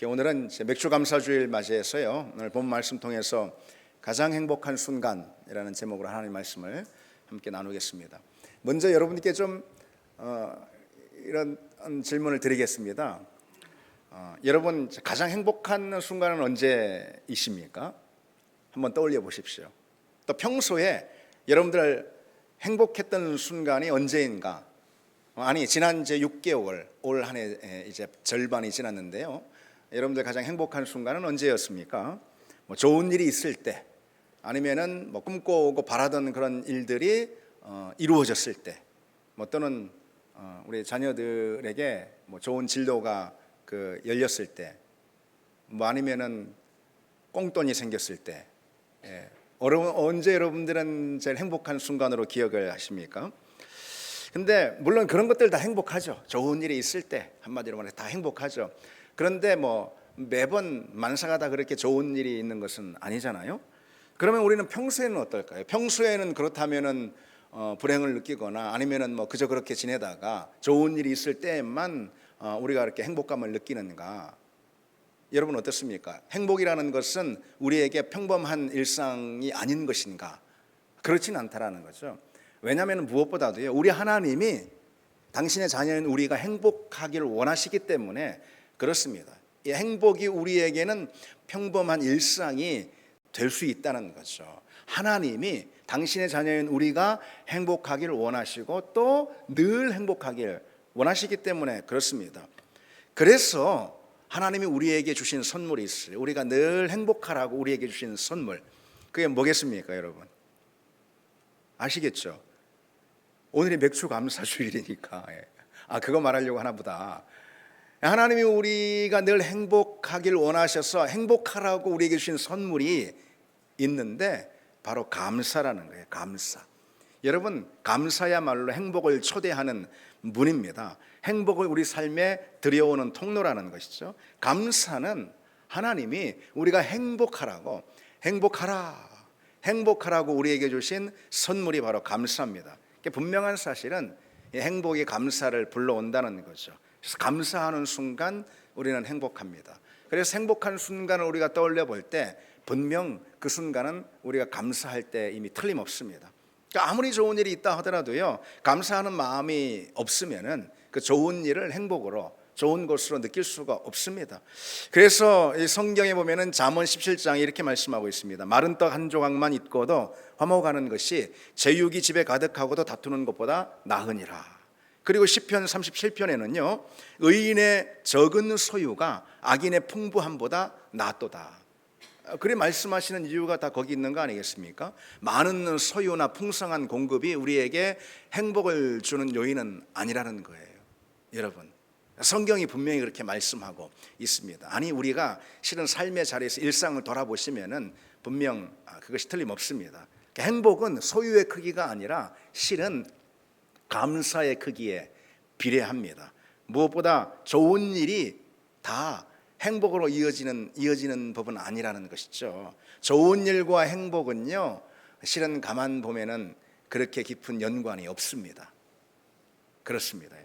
오늘은 맥주 감사주일 맞이해서요. 오늘 본 말씀 통해서 가장 행복한 순간이라는 제목으로 하나님 말씀을 함께 나누겠습니다. 먼저 여러분께 좀 이런 질문을 드리겠습니다. 여러분 가장 행복한 순간은 언제이십니까? 한번 떠올려 보십시오. 또 평소에 여러분들 행복했던 순간이 언제인가? 아니 지난 이제 6개월 올 한 해 이제 절반이 지났는데요. 여러분들 가장 행복한 순간은 언제였습니까? 좋은 일이 있을 때, 아니면은 꿈꿔오고 바라던 그런 일들이 이루어졌을 때, 또는 우리 자녀들에게 좋은 진로가 열렸을 때, 아니면은 꽁돈이 생겼을 때, 언제 여러분들은 제일 행복한 순간으로 기억을 하십니까? 근데 물론 그런 것들 다 행복하죠. 좋은 일이 있을 때 한마디로 말해서 다 행복하죠. 그런데 매번 만사가 다 그렇게 좋은 일이 있는 것은 아니잖아요. 그러면 우리는 평소에는 어떨까요? 평소에는 그렇다면은 불행을 느끼거나 아니면은 그저 그렇게 지내다가 좋은 일이 있을 때만 우리가 이렇게 행복감을 느끼는가? 여러분 어떻습니까? 행복이라는 것은 우리에게 평범한 일상이 아닌 것인가? 그렇진 않다라는 거죠. 왜냐하면 무엇보다도요, 우리 하나님이 당신의 자녀인 우리가 행복하기를 원하시기 때문에 그렇습니다. 이 행복이 우리에게는 평범한 일상이 될 수 있다는 거죠. 하나님이 당신의 자녀인 우리가 행복하기를 원하시고 또 늘 행복하기를 원하시기 때문에 그렇습니다. 그래서 하나님이 우리에게 주신 선물이 있어요. 우리가 늘 행복하라고 우리에게 주신 선물, 그게 뭐겠습니까, 여러분? 아시겠죠? 오늘이 맥주 감사주일이니까 그거 말하려고 하나 보다. 하나님이 우리가 늘 행복하길 원하셔서 행복하라고 우리에게 주신 선물이 있는데 바로 감사라는 거예요. 감사. 여러분, 감사야말로 행복을 초대하는 문입니다. 행복을 우리 삶에 들여오는 통로라는 것이죠. 감사는 하나님이 우리가 행복하라고 행복하라고 우리에게 주신 선물이 바로 감사입니다. 분명한 사실은 행복이 감사를 불러온다는 거죠. 그래서 감사하는 순간 우리는 행복합니다. 그래서 행복한 순간을 우리가 떠올려 볼 때 분명 그 순간은 우리가 감사할 때 이미 틀림없습니다. 그러니까 아무리 좋은 일이 있다 하더라도요, 감사하는 마음이 없으면은 그 좋은 일을 행복으로, 좋은 것으로 느낄 수가 없습니다. 그래서 이 성경에 보면은 잠언 17장에 이렇게 말씀하고 있습니다. 마른 떡 한 조각만 있고도 화목하는 것이 제육이 집에 가득하고도 다투는 것보다 나으니라. 그리고 시편 37편에는요, 의인의 적은 소유가 악인의 풍부함보다 낫도다. 그래 말씀하시는 이유가 다 거기 있는 거 아니겠습니까? 많은 소유나 풍성한 공급이 우리에게 행복을 주는 요인은 아니라는 거예요. 여러분, 성경이 분명히 그렇게 말씀하고 있습니다. 아니 우리가 실은 삶의 자리에서 일상을 돌아보시면은 분명 그것이 틀림없습니다. 행복은 소유의 크기가 아니라 실은 감사의 크기에 비례합니다. 무엇보다 좋은 일이 다 행복으로 이어지는 법은 아니라는 것이죠. 좋은 일과 행복은요, 실은 가만 보면은 그렇게 깊은 연관이 없습니다. 그렇습니다.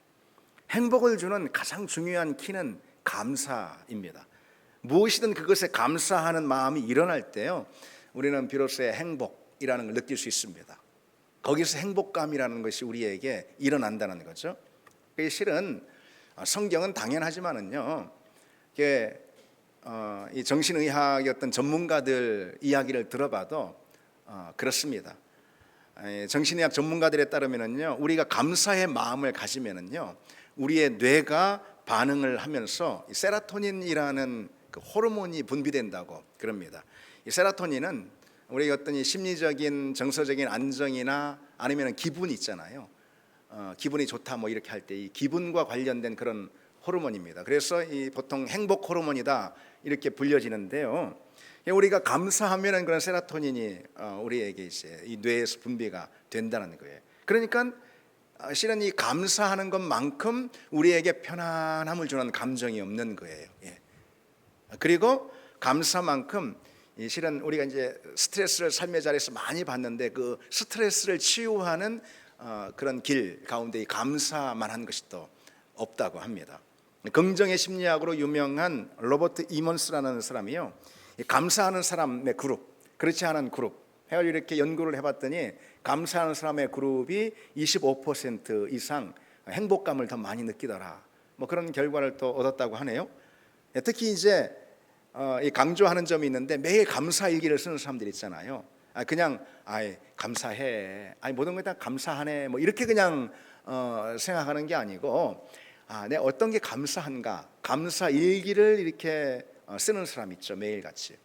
행복을 주는 가장 중요한 키는 감사입니다. 무엇이든 그것에 감사하는 마음이 일어날 때요, 우리는 비로소 행복이라는 걸 느낄 수 있습니다. 거기서 행복감이라는 것이 우리에게 일어난다는 거죠. 실은 성경은 당연하지만은요, 이 정신의학의 어떤 전문가들 이야기를 들어봐도 그렇습니다. 정신의학 전문가들에 따르면은요, 우리가 감사의 마음을 가지면은요, 우리의 뇌가 반응을 하면서 세로토닌이라는 그 호르몬이 분비된다고 그럽니다. 이 세로토닌은 우리 어떤 이 심리적인 정서적인 안정이나 아니면 기분이 있잖아요. 기분이 좋다 이렇게 할 때 이 기분과 관련된 그런 호르몬입니다. 그래서 이 보통 행복 호르몬이다 이렇게 불려지는데요. 우리가 감사하면은 그런 세로토닌이 우리에게 이제 이 뇌에서 분비가 된다는 거예요. 그러니까 실은 이 감사하는 것만큼 우리에게 편안함을 주는 감정이 없는 거예요. 그리고 감사만큼 실은 우리가 이제 스트레스를 삶의 자리에서 많이 받는데 그 스트레스를 치유하는 그런 길 가운데 이 감사만 한 것이 또 없다고 합니다. 긍정의 심리학으로 유명한 로버트 이먼스라는 사람이요, 감사하는 사람의 그룹, 그렇지 않은 그룹 해가지고 이렇게 연구를 해봤더니 감사하는 사람의 그룹이 25% 이상 행복감을 더 많이 느끼더라, 뭐 그런 결과를 또 얻었다고 하네요. 특히 이제 이 강조하는 점이 있는데, 매일 감사 일기를 쓰는 사람들 있잖아요. 그냥 감사해, 모든 걸 다 감사하네, 뭐 이렇게 그냥 생각하는 게 아니고, 내가 어떤 게 감사한가, 감사 일기를 이렇게 쓰는 사람 있죠, 매일같이.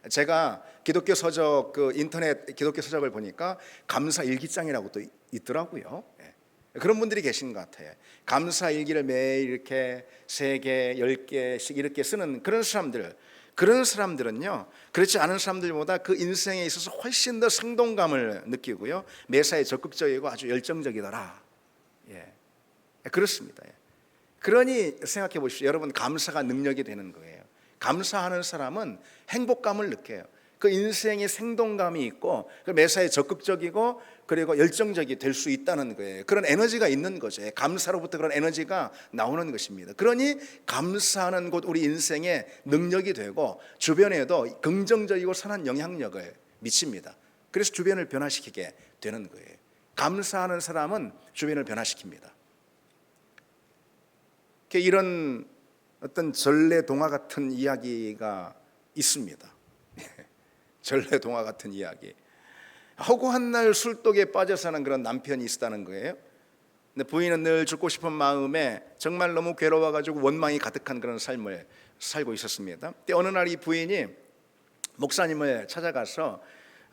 제가 기독교 서적, 인터넷 기독교 서적을 보니까 감사 일기장이라고 또 있더라고요. 그런 분들이 계신 것 같아요. 감사 일기를 매일 이렇게 3개, 10개씩 이렇게 쓰는 그런 사람들은요, 그렇지 않은 사람들보다 그 인생에 있어서 훨씬 더 생동감을 느끼고요, 매사에 적극적이고 아주 열정적이더라. 그렇습니다. 그러니 생각해 보십시오. 여러분, 감사가 능력이 되는 거예요. 감사하는 사람은 행복감을 느껴요. 그 인생에 생동감이 있고, 매사에 적극적이고 그리고 열정적이 될 수 있다는 거예요. 그런 에너지가 있는 거죠. 감사로부터 그런 에너지가 나오는 것입니다. 그러니 감사하는 곧 우리 인생의 능력이 되고, 주변에도 긍정적이고 선한 영향력을 미칩니다. 그래서 주변을 변화시키게 되는 거예요. 감사하는 사람은 주변을 변화시킵니다. 이런 어떤 전래동화 같은 이야기가 있습니다. 전래동화 같은 이야기. 허구한 날 술독에 빠져 사는 그런 남편이 있었다는 거예요. 근데 부인은 늘 죽고 싶은 마음에 정말 너무 괴로워가지고 원망이 가득한 그런 삶을 살고 있었습니다. 근데 어느 날 이 부인이 목사님을 찾아가서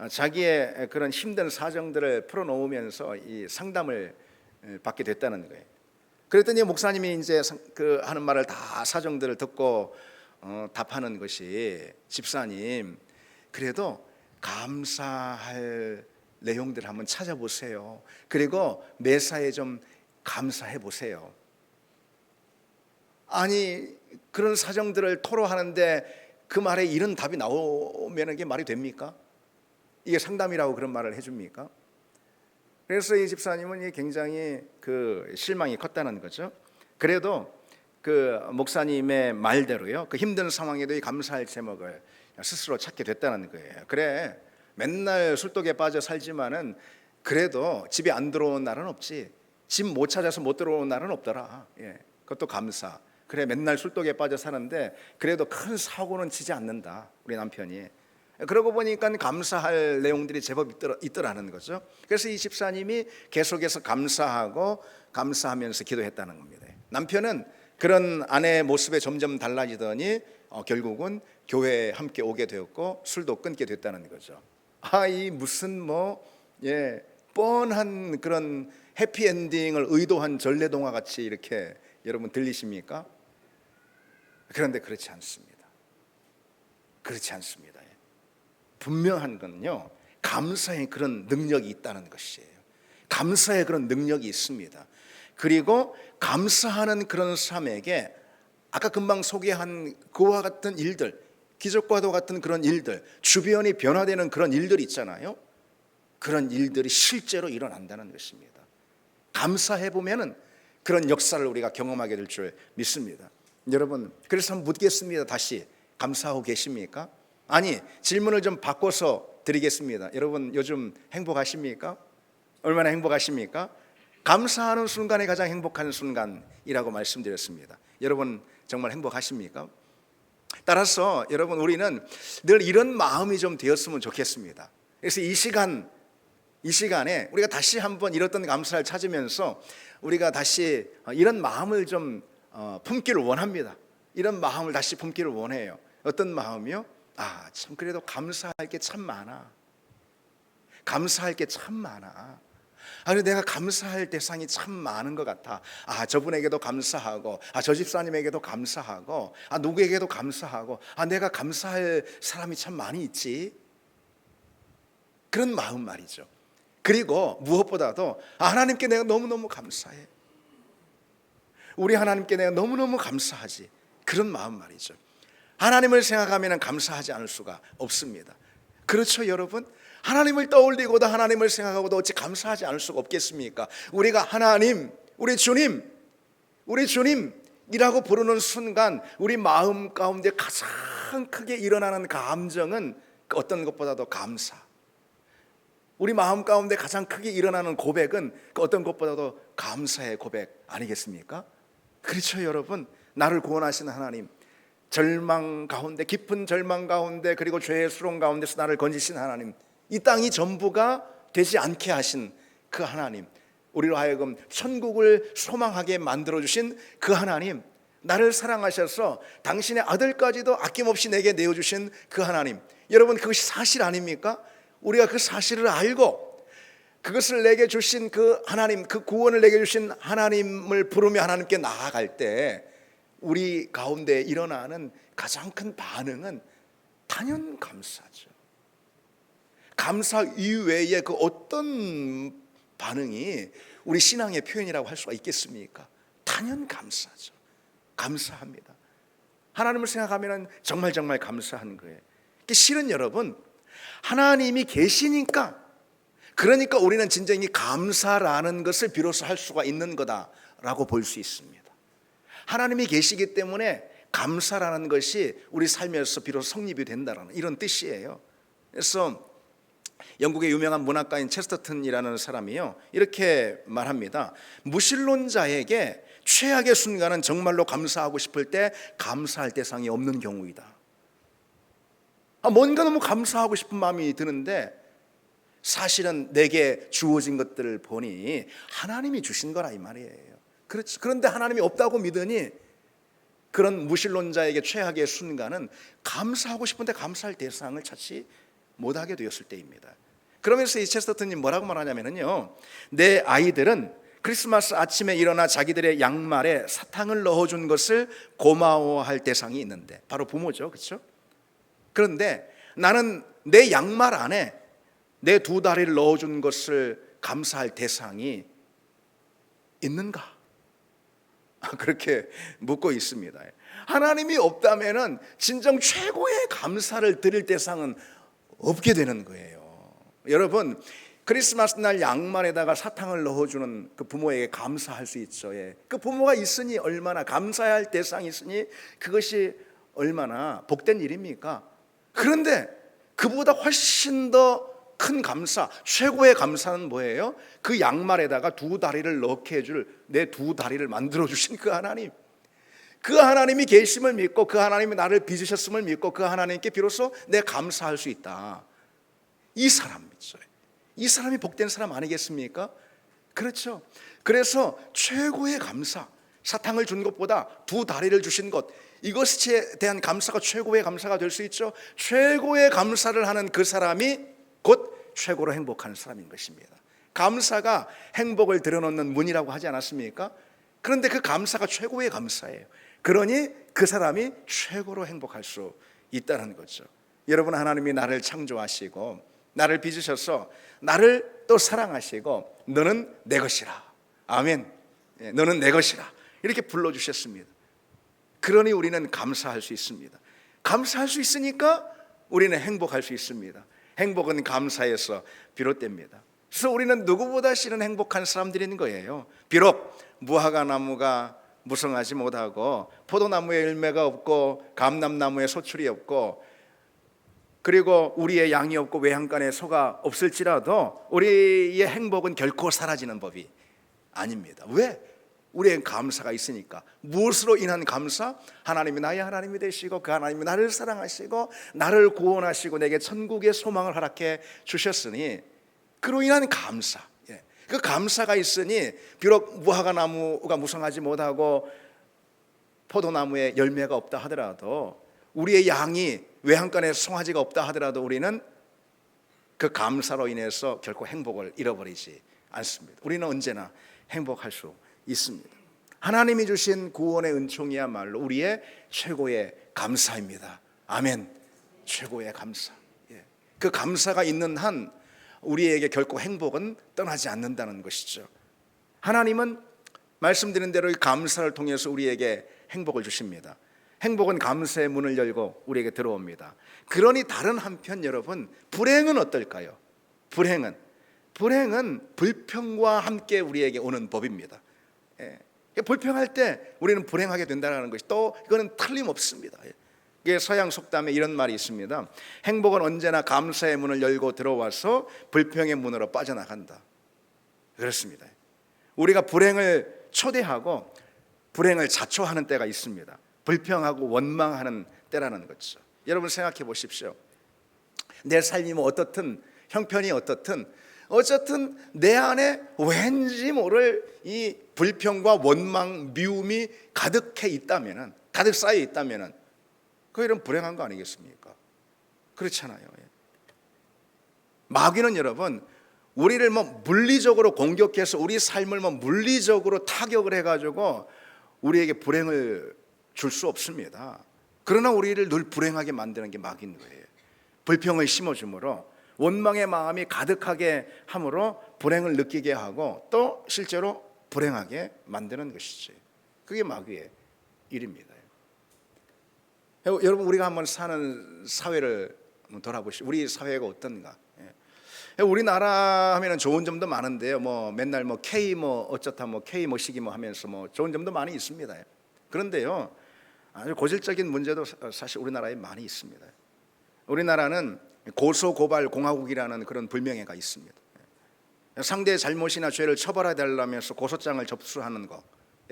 자기의 그런 힘든 사정들을 풀어놓으면서 이 상담을 받게 됐다는 거예요. 그랬더니 목사님이 이제 하는 말을 다 사정들을 듣고 답하는 것이, 집사님, 그래도 감사할 내용들 한번 찾아보세요. 그리고 매사에 좀 감사해 보세요. 아니, 그런 사정들을 토로하는데 그 말에 이런 답이 나오면 이게 말이 됩니까? 이게 상담이라고 그런 말을 해줍니까? 그래서 이 집사님은 굉장히 실망이 컸다는 거죠. 그래도 그 목사님의 말대로요, 그 힘든 상황에도 이 감사할 제목을 스스로 찾게 됐다는 거예요. 그래, 맨날 술독에 빠져 살지만은 그래도 집에 안 들어온 날은 없지. 집 못 찾아서 못 들어온 날은 없더라. 그것도 감사. 그래, 맨날 술독에 빠져 사는데 그래도 큰 사고는 치지 않는다, 우리 남편이. 그러고 보니까 감사할 내용들이 제법 있더라는 거죠. 그래서 이 집사님이 계속해서 감사하면서 기도했다는 겁니다. 남편은 그런 아내의 모습에 점점 달라지더니 결국은 교회에 함께 오게 되었고 술도 끊게 됐다는 거죠. 이 무슨 뻔한 그런 해피엔딩을 의도한 전래동화 같이 이렇게 여러분 들리십니까? 그런데 그렇지 않습니다. 그렇지 않습니다. 분명한 건요, 감사의 그런 능력이 있다는 것이에요. 감사의 그런 능력이 있습니다. 그리고 감사하는 그런 사람에게 아까 금방 소개한 그와 같은 일들, 기적과도 같은 그런 일들, 주변이 변화되는 그런 일들이 있잖아요. 그런 일들이 실제로 일어난다는 것입니다. 감사해 보면은 그런 역사를 우리가 경험하게 될 줄 믿습니다. 여러분, 그래서 한번 묻겠습니다. 다시, 감사하고 계십니까? 아니, 질문을 좀 바꿔서 드리겠습니다. 여러분, 요즘 행복하십니까? 얼마나 행복하십니까? 감사하는 순간이 가장 행복한 순간이라고 말씀드렸습니다. 여러분, 정말 행복하십니까? 따라서 여러분, 우리는 늘 이런 마음이 좀 되었으면 좋겠습니다. 그래서 이 시간에 우리가 다시 한번 이렇던 감사를 찾으면서 우리가 다시 이런 마음을 좀 품기를 원합니다. 이런 마음을 다시 품기를 원해요. 어떤 마음이요? 참, 그래도 감사할 게 참 많아. 감사할 게 참 많아. 그래서 내가 감사할 대상이 참 많은 것 같아. 저분에게도 감사하고, 저 집사님에게도 감사하고, 누구에게도 감사하고, 내가 감사할 사람이 참 많이 있지. 그런 마음 말이죠. 그리고 무엇보다도 하나님께 내가 너무너무 감사해. 우리 하나님께 내가 너무너무 감사하지. 그런 마음 말이죠. 하나님을 생각하면 감사하지 않을 수가 없습니다. 그렇죠, 여러분? 하나님을 떠올리고도 하나님을 생각하고도 어찌 감사하지 않을 수가 없겠습니까? 우리가 하나님, 우리 주님 이라고 부르는 순간 우리 마음 가운데 가장 크게 일어나는 감정은 그 어떤 것보다도 감사. 우리 마음 가운데 가장 크게 일어나는 고백은 그 어떤 것보다도 감사의 고백 아니겠습니까? 그렇죠, 여러분. 나를 구원하신 하나님, 절망 가운데, 깊은 절망 가운데, 그리고 죄의 수렁 가운데서 나를 건지신 하나님, 이 땅이 전부가 되지 않게 하신 그 하나님, 우리로 하여금 천국을 소망하게 만들어주신 그 하나님, 나를 사랑하셔서 당신의 아들까지도 아낌없이 내게 내어주신 그 하나님, 여러분, 그것이 사실 아닙니까? 우리가 그 사실을 알고 그것을 내게 주신 그 하나님, 그 구원을 내게 주신 하나님을 부르며 하나님께 나아갈 때 우리 가운데 일어나는 가장 큰 반응은 단연 감사죠. 감사 이외에 그 어떤 반응이 우리 신앙의 표현이라고 할 수가 있겠습니까? 단연 감사죠. 감사합니다. 하나님을 생각하면 정말 감사한 거예요. 실은 여러분, 하나님이 계시니까, 그러니까 우리는 진정히 감사라는 것을 비로소 할 수가 있는 거다라고 볼 수 있습니다. 하나님이 계시기 때문에 감사라는 것이 우리 삶에서 비로소 성립이 된다는 이런 뜻이에요. 그래서 영국의 유명한 문학가인 체스터턴이라는 사람이요, 이렇게 말합니다. 무신론자에게 최악의 순간은 정말로 감사하고 싶을 때 감사할 대상이 없는 경우이다. 뭔가 너무 감사하고 싶은 마음이 드는데 사실은 내게 주어진 것들을 보니 하나님이 주신 거라 이 말이에요. 그렇지. 그런데 하나님이 없다고 믿으니 그런 무신론자에게 최악의 순간은 감사하고 싶은데 감사할 대상을 찾지 못하게 되었을 때입니다. 그러면서 이 체스터턴이 뭐라고 말하냐면요, 내 아이들은 크리스마스 아침에 일어나 자기들의 양말에 사탕을 넣어준 것을 고마워할 대상이 있는데, 바로 부모죠, 그렇죠? 그런데 나는 내 양말 안에 내 두 다리를 넣어준 것을 감사할 대상이 있는가? 그렇게 묻고 있습니다. 하나님이 없다면 진정 최고의 감사를 드릴 대상은 없게 되는 거예요. 여러분, 크리스마스 날 양말에다가 사탕을 넣어주는 그 부모에게 감사할 수 있죠. 그 부모가 있으니 얼마나, 감사해야 할 대상이 있으니 그것이 얼마나 복된 일입니까? 그런데 그보다 훨씬 더 큰 감사, 최고의 감사는 뭐예요? 그 양말에다가 두 다리를 넣게 해줄, 내 두 다리를 만들어 주신 그 하나님, 그 하나님이 계심을 믿고 그 하나님이 나를 빚으셨음을 믿고 그 하나님께 비로소 내 감사할 수 있다. 이 사람 믿어요. 이 사람이 복된 사람 아니겠습니까? 그렇죠. 그래서 최고의 감사, 사탕을 준 것보다 두 다리를 주신 것, 이것에 대한 감사가 최고의 감사가 될 수 있죠. 최고의 감사를 하는 그 사람이 곧 최고로 행복한 사람인 것입니다. 감사가 행복을 들여놓는 문이라고 하지 않았습니까? 그런데 그 감사가 최고의 감사예요. 그러니 그 사람이 최고로 행복할 수 있다는 거죠. 여러분, 하나님이 나를 창조하시고 나를 빚으셔서 나를 또 사랑하시고 너는 내 것이라, 아멘, 너는 내 것이라 이렇게 불러주셨습니다. 그러니 우리는 감사할 수 있습니다. 감사할 수 있으니까 우리는 행복할 수 있습니다. 행복은 감사에서 비롯됩니다. 그래서 우리는 누구보다 실은 행복한 사람들인 거예요. 비록 무화과나무가 무성하지 못하고 포도나무에 열매가 없고 감람나무에 소출이 없고 그리고 우리의 양이 없고 외양간에 소가 없을지라도 우리의 행복은 결코 사라지는 법이 아닙니다. 왜? 우리의 감사가 있으니까. 무엇으로 인한 감사? 하나님이 나의 하나님이 되시고 그 하나님이 나를 사랑하시고 나를 구원하시고 내게 천국의 소망을 허락해 주셨으니 그로 인한 감사. 그 감사가 있으니 비록 무화과나무가 무성하지 못하고 포도나무에 열매가 없다 하더라도 우리의 양이 외양간에 송아지가 없다 하더라도 우리는 그 감사로 인해서 결코 행복을 잃어버리지 않습니다. 우리는 언제나 행복할 수 있습니다. 하나님이 주신 구원의 은총이야말로 우리의 최고의 감사입니다. 아멘. 최고의 감사. 그 감사가 있는 한 우리에게 결코 행복은 떠나지 않는다는 것이죠. 하나님은 말씀드린 대로 감사를 통해서 우리에게 행복을 주십니다. 행복은 감사의 문을 열고 우리에게 들어옵니다. 그러니 다른 한편 여러분, 불행은 어떨까요? 불행은 불평과 함께 우리에게 오는 법입니다. 불평할 때 우리는 불행하게 된다는 것이 또 이거는 틀림없습니다. 이게 서양 속담에 이런 말이 있습니다. 행복은 언제나 감사의 문을 열고 들어와서 불평의 문으로 빠져나간다. 그렇습니다. 우리가 불행을 초대하고 불행을 자초하는 때가 있습니다. 불평하고 원망하는 때라는 거죠. 여러분 생각해 보십시오. 내 삶이 뭐 어떻든 형편이 어떻든 내 안에 왠지 모를 이 불평과 원망, 미움이 가득해 있다면은, 가득 쌓여 있다면은 그 이런 불행한 거 아니겠습니까? 그렇잖아요. 마귀는 여러분 우리를 뭐 물리적으로 공격해서 우리 삶을 뭐 물리적으로 타격을 해가지고 우리에게 불행을 줄 수 없습니다. 그러나 우리를 늘 불행하게 만드는 게 마귀인 거예요. 불평을 심어줌으로 원망의 마음이 가득하게 함으로 불행을 느끼게 하고 또 실제로 불행하게 만드는 것이지. 그게 마귀의 일입니다. 여러분 우리가 한번 사는 사회를 돌아보시죠. 우리 사회가 어떤가? 우리나라 하면은 좋은 점도 많은데요. 뭐 맨날 뭐 K 뭐 어쩌다 뭐 K 뭐 시기 뭐 하면서 뭐 좋은 점도 많이 있습니다. 그런데요, 아주 고질적인 문제도 사실 우리나라에 많이 있습니다. 우리나라는 고소고발 공화국이라는 그런 불명예가 있습니다. 상대의 잘못이나 죄를 처벌해달라면서 고소장을 접수하는 것,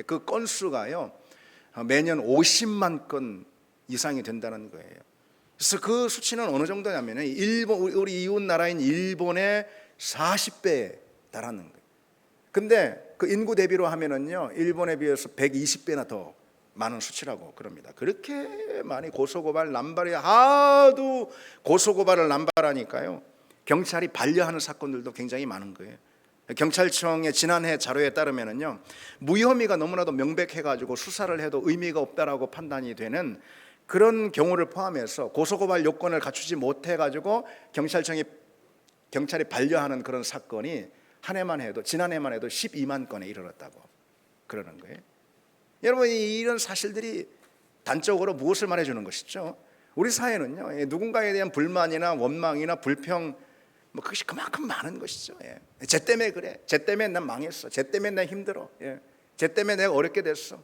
그 건수가요 매년 50만 건 이상이 된다는 거예요. 그래서 그 수치는 어느 정도냐면 일본, 우리 이웃 나라인 일본의 40배에 달하는 거예요. 근데 그 인구 대비로 하면은요 일본에 비해서 120배나 더 많은 수치라고 그럽니다. 그렇게 많이 고소고발 남발이 하도 고소고발을 남발하니까요 경찰이 반려하는 사건들도 굉장히 많은 거예요. 경찰청의 지난해 자료에 따르면은요 무혐의가 너무나도 명백해가지고 수사를 해도 의미가 없다라고 판단이 되는 그런 경우를 포함해서 고소고발 요건을 갖추지 못해가지고 경찰이 반려하는 그런 사건이 한 해만 해도 지난해만 해도 12만 건에 이르렀다고 그러는 거예요. 여러분 이런 사실들이 단적으로 무엇을 말해주는 것이죠? 우리 사회는요 누군가에 대한 불만이나 원망이나 불평 뭐 그것이 그만큼 많은 것이죠. 쟤 때문에 그래, 쟤 때문에 난 망했어, 쟤 때문에 난 힘들어, 쟤 때문에 내가 어렵게 됐어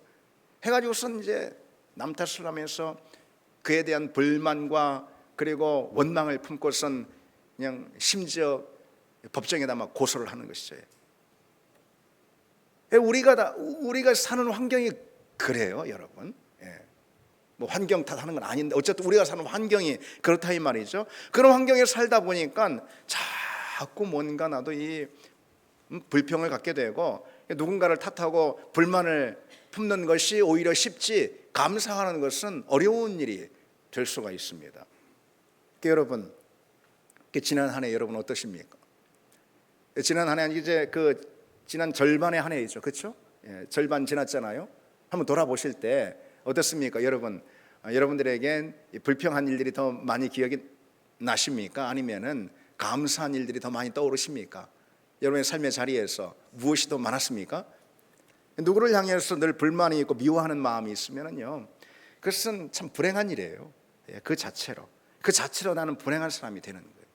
해가지고선 이제 남 탓을 하면서 그에 대한 불만과 그리고 원망을 품고선 그냥 심지어 법정에다 막 고소를 하는 것이죠. 우리가 사는 환경이 그래요, 여러분. 뭐 환경 탓하는 건 아닌데 어쨌든 우리가 사는 환경이 그렇다 이 말이죠. 그런 환경에 살다 보니까 자꾸 뭔가 나도 이 불평을 갖게 되고 누군가를 탓하고 불만을 품는 것이 오히려 쉽지 감사하는 것은 어려운 일이 될 수가 있습니다. 그러니까 여러분, 지난 한 해 여러분 어떠십니까? 지난 한 해 이제 지난 절반의 한 해이죠, 그렇죠? 절반 지났잖아요. 한번 돌아보실 때 어떻습니까, 여러분? 여러분들에겐 불평한 일들이 더 많이 기억이 나십니까? 아니면은 감사한 일들이 더 많이 떠오르십니까? 여러분의 삶의 자리에서 무엇이 더 많았습니까? 누구를 향해서 늘 불만이 있고 미워하는 마음이 있으면요, 그것은 참 불행한 일이에요. 그 자체로 나는 불행한 사람이 되는 거예요.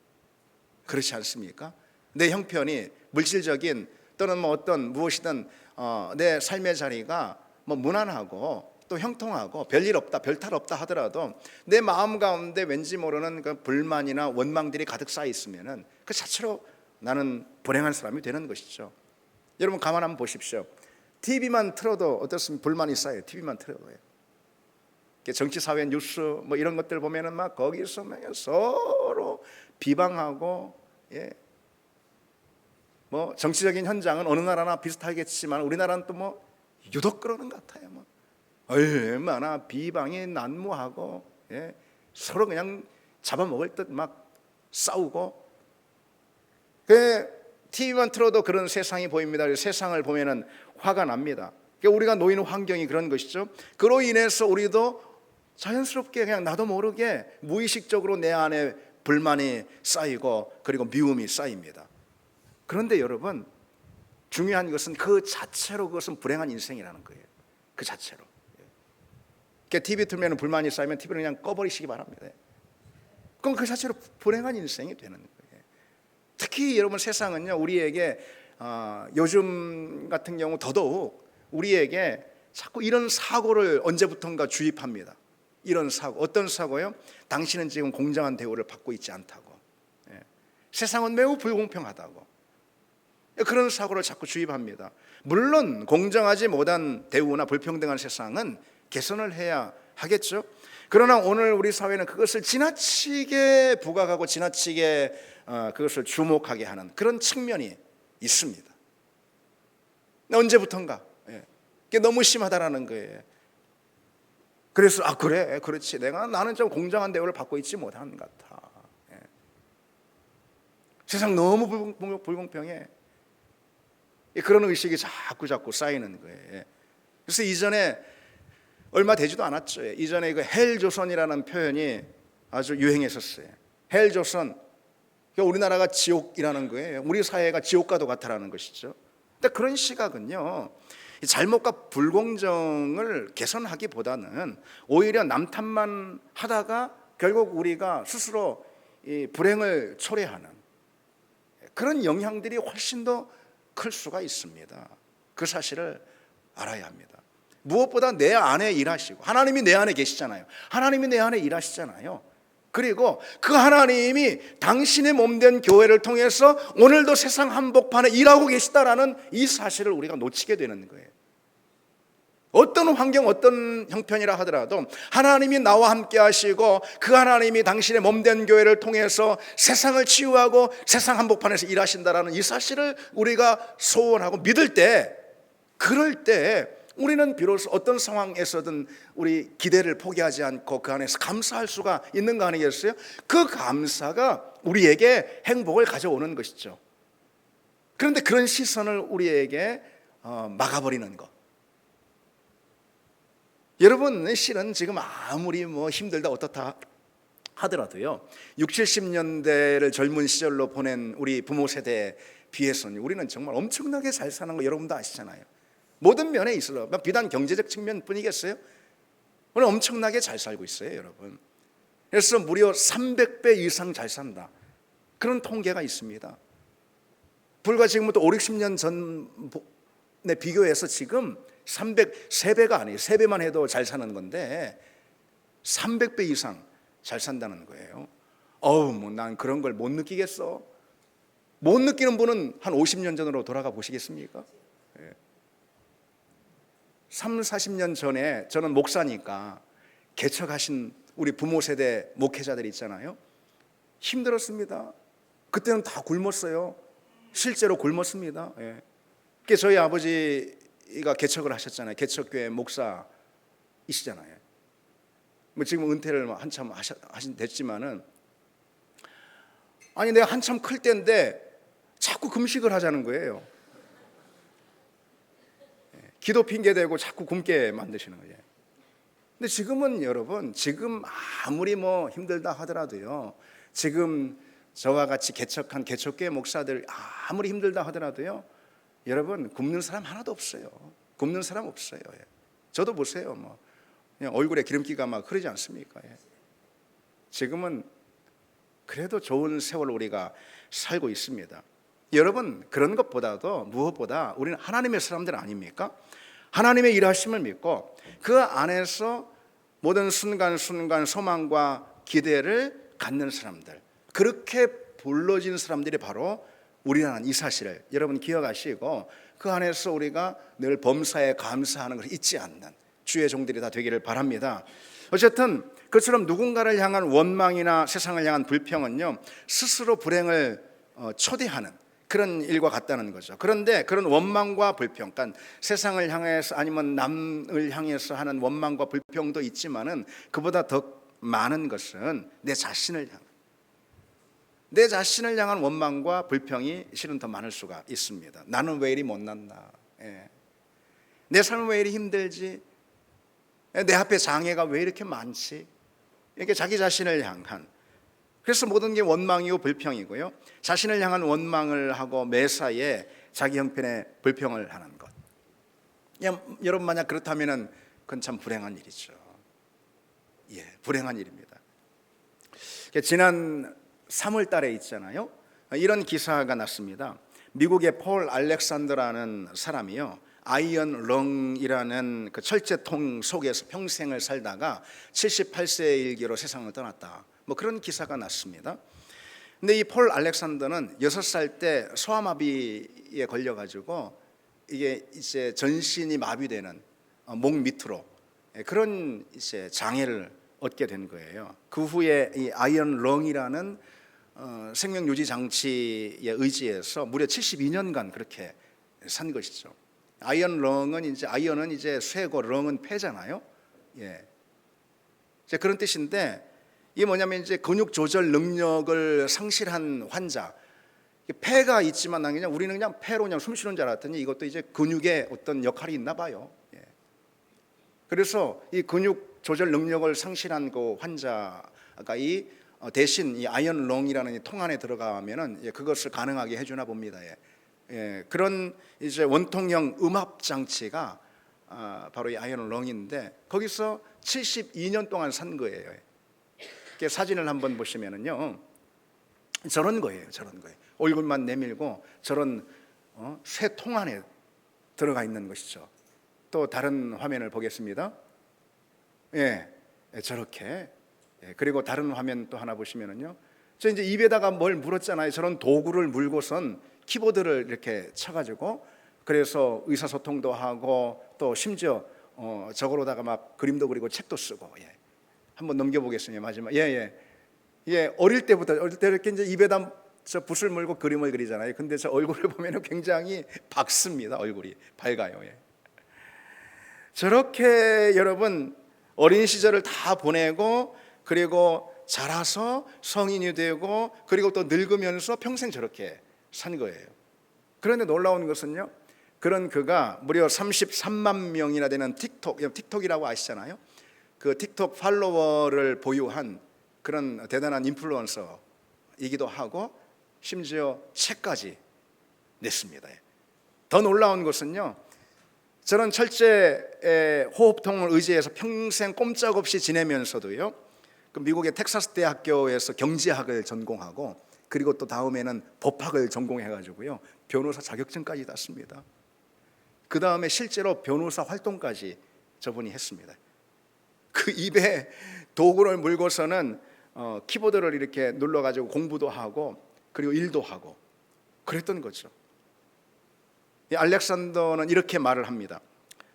그렇지 않습니까? 내 형편이 물질적인 또는 뭐 어떤 무엇이든 내 삶의 자리가 뭐 무난하고 또 형통하고 별일 없다, 별탈 없다 하더라도 내 마음 가운데 왠지 모르는 그 불만이나 원망들이 가득 쌓여 있으면은 그 자체로 나는 불행한 사람이 되는 것이죠. 여러분 가만 한번 보십시오. TV만 틀어도 어떻습니까? 불만이 쌓여요. TV만 틀어도요. 정치, 사회, 뉴스 뭐 이런 것들 보면은 막 거기서 서로 비방하고, 뭐 정치적인 현장은 어느 나라나 비슷하겠지만 우리나라는 또 뭐 유독 그러는 것 같아요. 뭐 얼마나 비방이 난무하고, 서로 그냥 잡아먹을 듯 막 싸우고. TV만 틀어도 그런 세상이 보입니다. 세상을 보면은 화가 납니다. 우리가 놓이는 환경이 그런 것이죠. 그로 인해서 우리도 자연스럽게 그냥 나도 모르게 무의식적으로 내 안에 불만이 쌓이고 그리고 미움이 쌓입니다. 그런데 여러분 중요한 것은 그 자체로 그것은 불행한 인생이라는 거예요. 그 자체로. TV 틀면 불만이 쌓이면 TV를 그냥 꺼버리시기 바랍니다. 그럼 그 자체로 불행한 인생이 되는 거예요. 특히 여러분 세상은요 우리에게 요즘 같은 경우 더더욱 우리에게 자꾸 이런 사고를 언제부턴가 주입합니다. 이런 사고, 어떤 사고요? 당신은 지금 공정한 대우를 받고 있지 않다고, 세상은 매우 불공평하다고, 그런 사고를 자꾸 주입합니다. 물론 공정하지 못한 대우나 불평등한 세상은 개선을 해야 하겠죠. 그러나 오늘 우리 사회는 그것을 지나치게 부각하고 지나치게 그것을 주목하게 하는 그런 측면이 있습니다. 언제부턴가 그게 너무 심하다라는 거예요. 그래서 그래, 그렇지, 나는 좀 공정한 대우를 받고 있지 못한 것 같아. 세상 너무 불공평해. 그런 의식이 자꾸 쌓이는 거예요. 그래서 이전에 얼마 되지도 않았죠. 이전에 그 헬조선이라는 표현이 아주 유행했었어요. 헬조선, 우리나라가 지옥이라는 거예요. 우리 사회가 지옥과도 같다라는 것이죠. 근데 그런 시각은요, 잘못과 불공정을 개선하기보다는 오히려 남탓만 하다가 결국 우리가 스스로 이 불행을 초래하는 그런 영향들이 훨씬 더 클 수가 있습니다. 그 사실을 알아야 합니다. 무엇보다 내 안에 일하시고, 하나님이 내 안에 계시잖아요. 하나님이 내 안에 일하시잖아요. 그리고 그 하나님이 당신의 몸된 교회를 통해서 오늘도 세상 한복판에 일하고 계시다라는 이 사실을 우리가 놓치게 되는 거예요. 어떤 환경, 어떤 형편이라 하더라도 하나님이 나와 함께 하시고 그 하나님이 당신의 몸된 교회를 통해서 세상을 치유하고 세상 한복판에서 일하신다라는 이 사실을 우리가 소원하고 믿을 때, 그럴 때 우리는 비로소 어떤 상황에서든 우리 기대를 포기하지 않고 그 안에서 감사할 수가 있는 거 아니겠어요? 그 감사가 우리에게 행복을 가져오는 것이죠. 그런데 그런 시선을 우리에게 막아버리는 것, 여러분, 실은 지금 아무리 힘들다 어떻다 하더라도요, 60, 70년대를 젊은 시절로 보낸 우리 부모 세대에 비해서는 우리는 정말 엄청나게 잘 사는 거 여러분도 아시잖아요. 모든 면에 있어서 비단 경제적 측면뿐이겠어요? 오늘 엄청나게 잘 살고 있어요, 여러분. 그래서 무려 300배 이상 잘 산다, 그런 통계가 있습니다. 불과 지금부터 5, 60년 전에 비교해서 지금 3배가 아니에요. 3배만 해도 잘 사는 건데 300배 이상 잘 산다는 거예요. 난 그런 걸 못 느끼겠어. 못 느끼는 분은 한 50년 전으로 돌아가 보시겠습니까? 30, 40년 전에 저는 목사니까 개척하신 우리 부모 세대 목회자들 있잖아요. 힘들었습니다. 그때는 다 굶었어요. 실제로 굶었습니다. 저희 아버지가 개척을 하셨잖아요. 개척교회 목사이시잖아요. 지금 은퇴를 한참 됐지만은, 내가 한참 클 때인데 자꾸 금식을 하자는 거예요. 기도 핑계 대고 자꾸 굶게 만드시는 거예요. 근데 지금은 여러분, 지금 아무리 힘들다 하더라도요, 지금 저와 같이 개척한 개척교회 목사들 아무리 힘들다 하더라도요, 여러분, 굶는 사람 하나도 없어요. 굶는 사람 없어요. 저도 보세요. 그냥 얼굴에 기름기가 막 흐르지 않습니까? 지금은 그래도 좋은 세월을 우리가 살고 있습니다. 여러분, 그런 것보다도 무엇보다 우리는 하나님의 사람들 아닙니까? 하나님의 일하심을 믿고 그 안에서 모든 순간순간 소망과 기대를 갖는 사람들, 그렇게 불러진 사람들이 바로 우리라는 이 사실을 여러분 기억하시고, 그 안에서 우리가 늘 범사에 감사하는 것을 잊지 않는 주의 종들이 다 되기를 바랍니다. 어쨌든 그처럼 누군가를 향한 원망이나 세상을 향한 불평은요, 스스로 불행을 초대하는 그런 일과 같다는 거죠. 그런데 그런 원망과 불평, 그러니까 세상을 향해서 아니면 남을 향해서 하는 원망과 불평도 있지만은 그보다 더 많은 것은 내 자신을 향한 원망과 불평이 실은 더 많을 수가 있습니다. 나는 왜 이리 못났나? 내 삶은 왜 이리 힘들지? 내 앞에 장애가 왜 이렇게 많지? 이렇게 자기 자신을 향한, 그래서 모든 게 원망이고 불평이고요, 자신을 향한 원망을 하고 매사에 자기 형편에 불평을 하는 것. 여러분, 만약 그렇다면 그건 참 불행한 일이죠. 불행한 일입니다. 지난 3월 달에 있잖아요, 이런 기사가 났습니다. 미국의 폴 알렉산더라는 사람이요, 아이언 렁이라는 그 철제통 속에서 평생을 살다가 78세의 일기로 세상을 떠났다. 뭐 그런 기사가 났습니다. 근데 이 폴 알렉산더는 6살 때 소아마비에 걸려가지고 이게 이제 전신이 마비되는 목 밑으로 그런 이제 장애를 얻게 된 거예요. 그 후에 이 아이언 렁이라는 생명 유지 장치에 의지해서 무려 72년간 그렇게 산 것이죠. 아이언은 이제 쇠고 렁은 폐잖아요. 예. 이제 그런 뜻인데 이게 뭐냐면 이제 근육 조절 능력을 상실한 환자. 폐가 있지만 그냥 우리는 그냥 폐로 그냥 숨 쉬는 줄 알았더니 이것도 이제 근육에 어떤 역할이 있나 봐요. 예. 그래서 이 근육 조절 능력을 상실한 그 환자가 대신 이 아이언 렁이라는 이 통 안에 들어가면은 그것을 가능하게 해주나 봅니다. 예. 그런 이제 원통형 음압 장치가 바로 이 아이언 렁인데 거기서 72년 동안 산 거예요. 사진을 한번 보시면은요, 저런 거예요. 얼굴만 내밀고 저런 쇠통 안에 들어가 있는 것이죠. 또 다른 화면을 보겠습니다. 예, 저렇게. 예, 그리고 다른 화면 또 하나 보시면은요, 저 이제 입에다가 뭘 물었잖아요. 저런 도구를 물고선 키보드를 이렇게 쳐가지고 그래서 의사소통도 하고 또 심지어 저거로다가 막 그림도 그리고 책도 쓰고. 예. 한번 넘겨보겠습니다. 마지막. 어릴 때 이렇게 이제 입에다 저 붓을 물고 그림을 그리잖아요. 근데 저 얼굴을 보면은 굉장히 밝습니다. 얼굴이 밝아요. 예. 저렇게 여러분 어린 시절을 다 보내고 그리고 자라서 성인이 되고 그리고 또 늙으면서 평생 저렇게 산 거예요. 그런데 놀라운 것은요, 그런 그가 무려 33만 명이나 되는 틱톡이라고 아시잖아요. 그 틱톡 팔로워를 보유한 그런 대단한 인플루언서이기도 하고 심지어 책까지 냈습니다. 더 놀라운 것은요, 저런 철제 호흡통을 의지해서 평생 꼼짝없이 지내면서도요, 그 미국의 텍사스 대학교에서 경제학을 전공하고 그리고 또 다음에는 법학을 전공해가지고요 변호사 자격증까지 땄습니다. 그 다음에 실제로 변호사 활동까지 저분이 했습니다. 그 입에 도구를 물고서는 키보드를 이렇게 눌러가지고 공부도 하고 그리고 일도 하고 그랬던 거죠. 이 알렉산더는 이렇게 말을 합니다.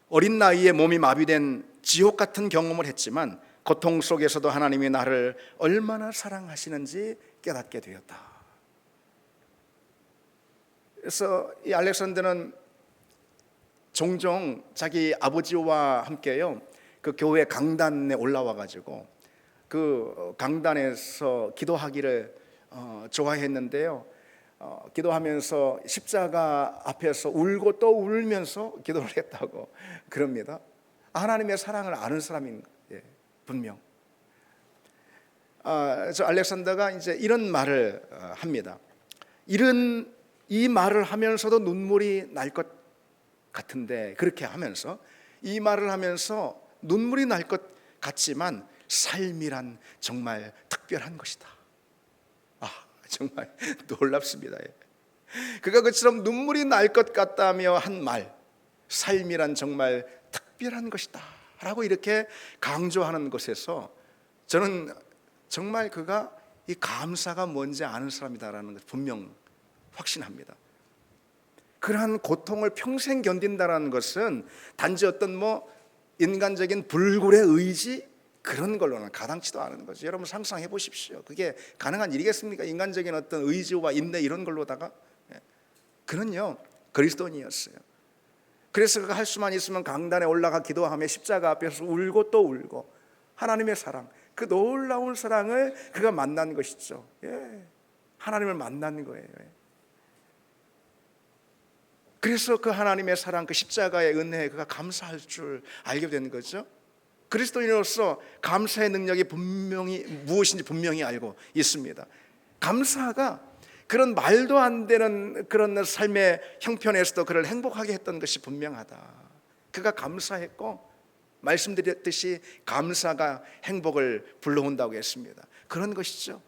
어린 나이에 몸이 마비된 지옥 같은 경험을 했지만 고통 속에서도 하나님이 나를 얼마나 사랑하시는지 깨닫게 되었다. 그래서 이 알렉산더는 종종 자기 아버지와 함께요 그 교회 강단에 올라와 가지고 그 강단에서 기도하기를 좋아했는데요. 기도하면서 십자가 앞에서 울고 또 울면서 기도를 했다고 그럽니다. 하나님의 사랑을 아는 사람인 거예요. 분명. 저 알렉산더가 이제 이런 말을 합니다. 이 말을 하면서도 눈물이 날 것 같은데 그렇게 하면서 이 말을 하면서 눈물이 날 것 같지만 삶이란 정말 특별한 것이다. 정말 놀랍습니다. 그가 그처럼 눈물이 날 것 같다며 한 말, 삶이란 정말 특별한 것이다 라고 이렇게 강조하는 것에서 저는 정말 그가 이 감사가 뭔지 아는 사람이다라는 것을 분명 확신합니다. 그러한 고통을 평생 견딘다라는 것은 단지 어떤 인간적인 불굴의 의지 그런 걸로는 가당치도 않은 거죠. 여러분 상상해 보십시오. 그게 가능한 일이겠습니까? 인간적인 어떤 의지와 인내 이런 걸로다가. 그는요 그리스도인이었어요. 그래서 그가 할 수만 있으면 강단에 올라가 기도하며 십자가 앞에서 울고 또 울고 하나님의 사랑, 그 놀라운 사랑을 그가 만난 것이죠. 하나님을 만난 거예요. 그래서 그 하나님의 사랑, 그 십자가의 은혜에 그가 감사할 줄 알게 된 거죠. 그리스도인으로서 감사의 능력이 분명히 무엇인지 분명히 알고 있습니다. 감사가 그런 말도 안 되는 그런 삶의 형편에서도 그를 행복하게 했던 것이 분명하다. 그가 감사했고 말씀드렸듯이 감사가 행복을 불러온다고 했습니다. 그런 것이죠.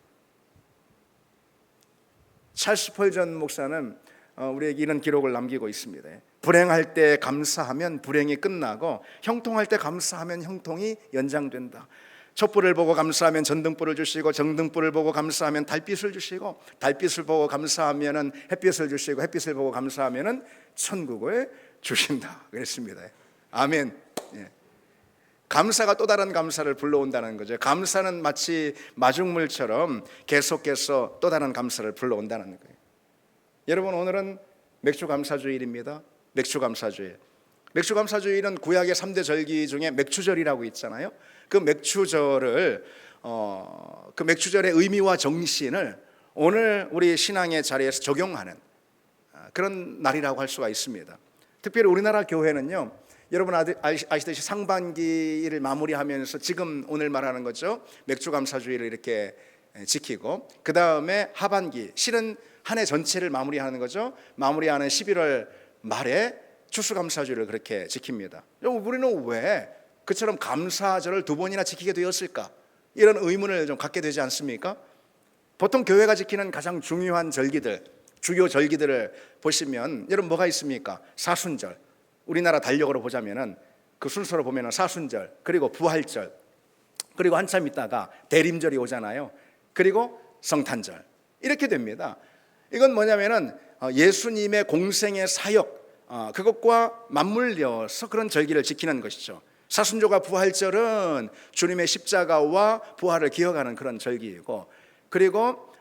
찰스 스펄전 목사는 우리에게 이런 기록을 남기고 있습니다. 불행할 때 감사하면 불행이 끝나고 형통할 때 감사하면 형통이 연장된다. 촛불을 보고 감사하면 전등불을 주시고 전등불을 보고 감사하면 달빛을 주시고 달빛을 보고 감사하면 햇빛을 주시고 햇빛을 보고 감사하면 천국을 주신다 그랬습니다. 아멘. 예. 감사가 또 다른 감사를 불러온다는 거죠. 감사는 마치 마중물처럼 계속해서 또 다른 감사를 불러온다는 거예요. 여러분, 오늘은 맥주감사주일입니다. 맥주감사주일. 맥주감사주일은 구약의 3대 절기 중에 맥추절이라고 있잖아요. 그 맥추절을 그 맥추절의 의미와 정신을 오늘 우리 신앙의 자리에서 적용하는 그런 날이라고 할 수가 있습니다. 특별히 우리나라 교회는요, 여러분 아시듯이 상반기를 마무리하면서 지금 오늘 말하는 거죠, 맥주감사주일을 이렇게 지키고, 그 다음에 하반기, 실은 한 해 전체를 마무리하는 거죠. 마무리하는 11월 말에 추수감사주일을 그렇게 지킵니다. 우리는 왜 그처럼 감사절을 2번이나 지키게 되었을까? 이런 의문을 좀 갖게 되지 않습니까? 보통 교회가 지키는 가장 중요한 절기들, 주요 절기들을 보시면 여러분 뭐가 있습니까? 사순절, 우리나라 달력으로 보자면은 그 순서로 보면은 사순절, 그리고 부활절, 그리고 한참 있다가 대림절이 오잖아요. 그리고 성탄절, 이렇게 됩니다. 이건 뭐냐면은 예수님의 공생의 사역, 그것과 맞물려서 그런 절기를 지키는 것이죠. 사순절과 부활절은 주님의 십자가와 부활을 기억하는 그런 절기이고, 그리고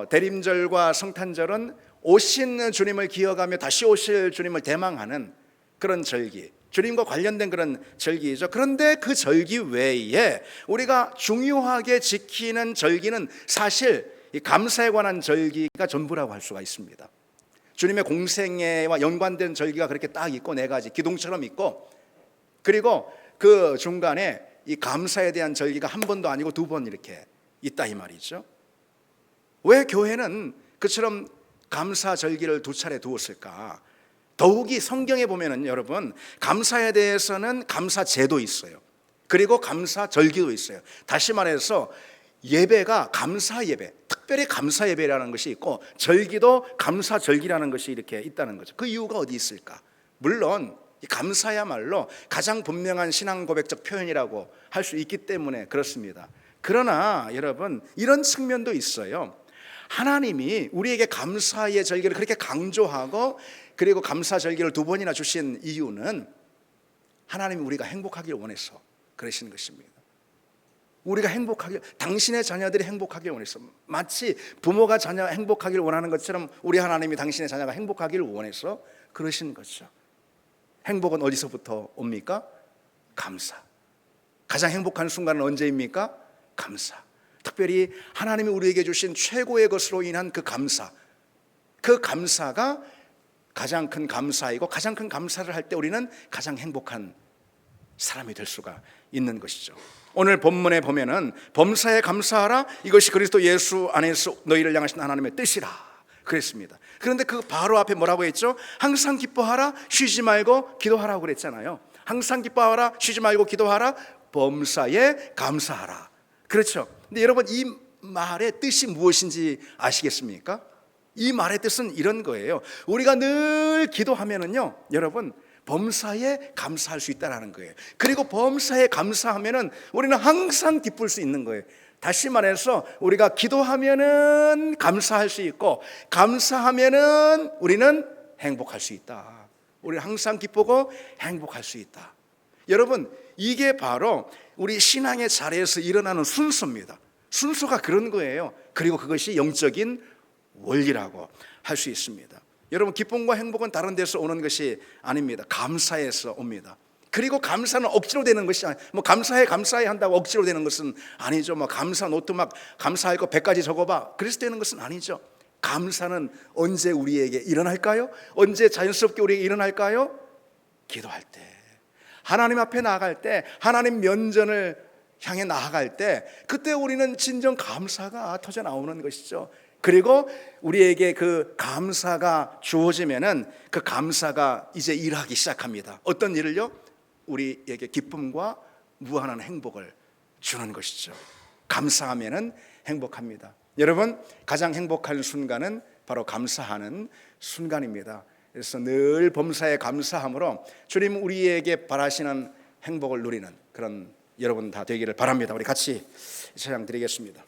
대림절과 성탄절은 오신 주님을 기억하며 다시 오실 주님을 대망하는 그런 절기, 주님과 관련된 그런 절기이죠. 그런데 그 절기 외에 우리가 중요하게 지키는 절기는 사실 이 감사에 관한 절기가 전부라고 할 수가 있습니다. 주님의 공생애와 연관된 절기가 그렇게 딱 있고, 4가지 기둥처럼 있고, 그리고 그 중간에 이 감사에 대한 절기가 1번도 아니고 2번 이렇게 있다 이 말이죠. 왜 교회는 그처럼 감사 절기를 2차례 두었을까? 더욱이 성경에 보면은 여러분, 감사에 대해서는 감사제도 있어요. 그리고 감사절기도 있어요. 다시 말해서 예배가 감사예배, 특별히 감사예배라는 것이 있고, 절기도 감사절기라는 것이 이렇게 있다는 거죠. 그 이유가 어디 있을까? 물론 감사야말로 가장 분명한 신앙 고백적 표현이라고 할 수 있기 때문에 그렇습니다. 그러나 여러분, 이런 측면도 있어요. 하나님이 우리에게 감사의 절기를 그렇게 강조하고, 그리고 감사절기를 2번이나 주신 이유는 하나님이 우리가 행복하길 원해서 그러신 것입니다. 우리가 행복하길, 당신의 자녀들이 행복하길 원해서, 마치 부모가 자녀 행복하길 원하는 것처럼 우리 하나님이 당신의 자녀가 행복하길 원해서 그러신 거죠. 행복은 어디서부터 옵니까? 감사. 가장 행복한 순간은 언제입니까? 감사. 특별히 하나님이 우리에게 주신 최고의 것으로 인한 그 감사, 그 감사가 가장 큰 감사이고, 가장 큰 감사를 할 때 우리는 가장 행복한 사람이 될 수가 있는 것이죠. 오늘 본문에 보면은 범사에 감사하라, 이것이 그리스도 예수 안에서 너희를 향하신 하나님의 뜻이라 그랬습니다. 그런데 그 바로 앞에 뭐라고 했죠? 항상 기뻐하라, 쉬지 말고 기도하라고 그랬잖아요. 항상 기뻐하라, 쉬지 말고 기도하라, 범사에 감사하라. 그렇죠. 근데 여러분, 이 말의 뜻이 무엇인지 아시겠습니까? 이 말의 뜻은 이런 거예요. 우리가 늘 기도하면은요, 여러분, 범사에 감사할 수 있다는 거예요. 그리고 범사에 감사하면은 우리는 항상 기쁠 수 있는 거예요. 다시 말해서 우리가 기도하면은 감사할 수 있고, 감사하면은 우리는 행복할 수 있다. 우리는 항상 기쁘고 행복할 수 있다. 여러분, 이게 바로 우리 신앙의 자리에서 일어나는 순서입니다. 순서가 그런 거예요. 그리고 그것이 영적인 원리라고 할 수 있습니다. 여러분, 기쁨과 행복은 다른 데서 오는 것이 아닙니다. 감사에서 옵니다. 그리고 감사는 억지로 되는 것이 아니에요. 뭐 감사해 한다고 억지로 되는 것은 아니죠. 뭐 감사 노트 막 감사할 거 100가지 적어봐, 그래서 되는 것은 아니죠. 감사는 언제 우리에게 일어날까요? 언제 자연스럽게 우리에게 일어날까요? 기도할 때, 하나님 앞에 나아갈 때, 하나님 면전을 향해 나아갈 때, 그때 우리는 진정 감사가 터져 나오는 것이죠. 그리고 우리에게 그 감사가 주어지면은 그 감사가 이제 일하기 시작합니다. 어떤 일을요? 우리에게 기쁨과 무한한 행복을 주는 것이죠. 감사하면은 행복합니다. 여러분, 가장 행복한 순간은 바로 감사하는 순간입니다. 그래서 늘 범사에 감사함으로 주님 우리에게 바라시는 행복을 누리는 그런 여러분 다 되기를 바랍니다. 우리 같이 찬양 드리겠습니다.